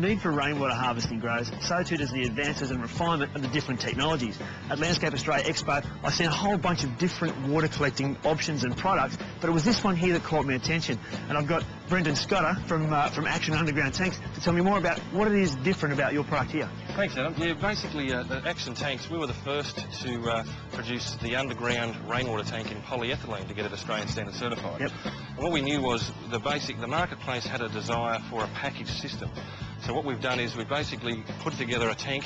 need for rainwater harvesting grows, so too does the advances and refinement of the different technologies. At Landscape Australia Expo, I seen a whole bunch of different water collecting options and products, but it was this one here that caught my attention. And I've got Brendan Scotter from Action Underground Tanks to tell me more about what it is different about your product here. Thanks, Adam. Yeah, basically, the Action Tanks, we were the first to produce the underground rainwater tank in polyethylene to get it Australian Standard certified. Yep. And what we knew was the marketplace had a desire for a package system. So what we've done is we basically put together a tank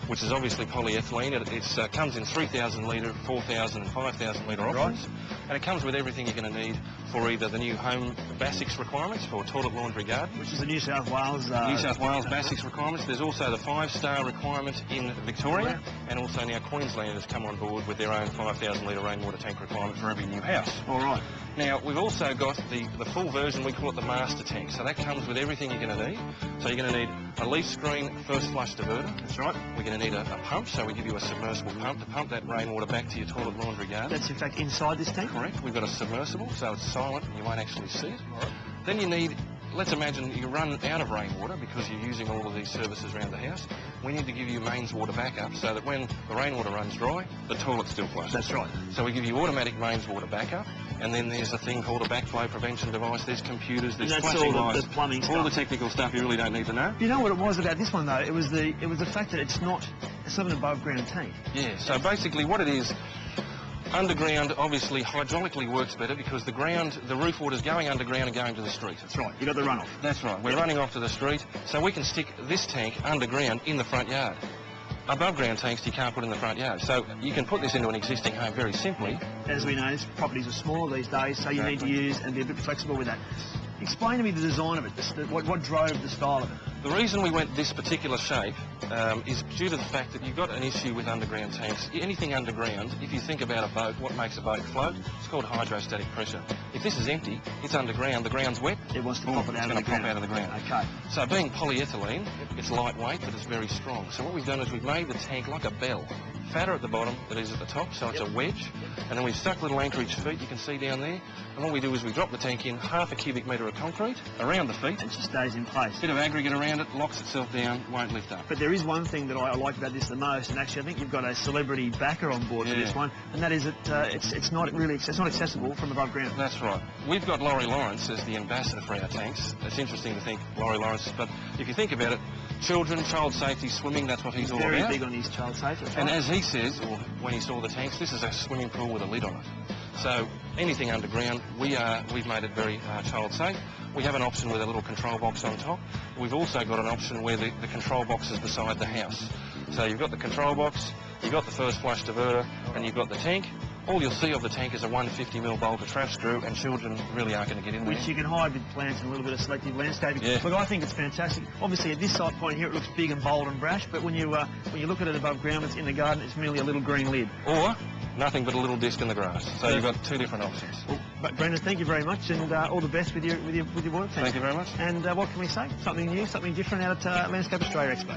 which is obviously polyethylene. It comes in 3,000 litre, 4,000 and 5,000 litre options. And it comes with everything you're going to need for either the new home BASIX requirements for toilet, laundry, garden. Which is the New South Wales... New South Wales BASIX requirements. There's also the 5-star requirement in Victoria. And also now Queensland has come on board with their own 5,000 litre rainwater tank requirement for every new house. All right. Now, we've also got the full version, we call it the master tank. So that comes with everything you're going to need. So you're going to need a leaf screen first flush diverter. That's right. We're going to need a pump, so we give you a submersible pump to pump that rainwater back to your toilet, laundry, garden. That's in fact inside this tank? Correct. We've got a submersible, so it's silent and you won't actually see it. Right. Then you need, let's imagine you run out of rainwater because you're using all of these services around the house. We need to give you mains water backup so that when the rainwater runs dry, the toilet's still flushed. That's right. So we give you automatic mains water backup, and then there's a thing called a backflow prevention device. There's computers, there's flashing lights, the plumbing stuff. all the technical stuff you really don't need to know. You know what it was about this one though? It was the fact that it's not an above ground tank. Yeah. So basically, what it is. Underground obviously hydraulically works better because the roof water's going underground and going to the street. That's right, you got the runoff. That's right, we're running off to the street, so we can stick this tank underground in the front yard. Above ground tanks you can't put in the front yard, so you can put this into an existing home very simply. As we know, properties are smaller these days, so you need to use and be a bit flexible with that. Explain to me the design of it, what drove the style of it. The reason we went this particular shape is due to the fact that you've got an issue with underground tanks. Anything underground, if you think about a boat, what makes a boat float? It's called hydrostatic pressure. If this is empty, it's underground, the ground's wet. It wants to pop it out of the ground. It's going to pop out of the ground. Okay. So being polyethylene, it's lightweight, but it's very strong. So what we've done is we've made the tank like a bell. Fatter at the bottom than it is at the top, so it's a wedge. And then we've stuck little anchorage feet, you can see down there. And what we do is we drop the tank in half a cubic metre of concrete around the feet. And it just stays in place. Bit of aggregate around it, locks itself down, won't lift up. But there is one thing that I like about this the most, and actually I think you've got a celebrity backer on board for this one, and that is that it's not accessible from above ground. That's right. We've got Laurie Lawrence as the ambassador for our tanks. It's interesting to think Laurie Lawrence, but if you think about it, children, child safety, swimming, that's what he's all about. Very big on his child safety. And as he says, or when he saw the tanks, this is a swimming pool with a lid on it. So anything underground, we've made it very child safe. We have an option with a little control box on top. We've also got an option where the control box is beside the house. So you've got the control box, you've got the first flush diverter, and you've got the tank. All you'll see of the tank is a 150mm bolt, a trap screw, and children really aren't going to get in there. Which you can hide with plants and a little bit of selective landscaping. Yeah. Look, I think it's fantastic. Obviously, at this site point here, it looks big and bold and brash, but when you look at it above ground, it's in the garden, it's merely a little green lid. Or nothing but a little disc in the grass. So you've got two different options. Well, but Brendan, thank you very much, and all the best with your water tank. Thank you very much. And what can we say? Something new, something different out at Landscape Australia Expo.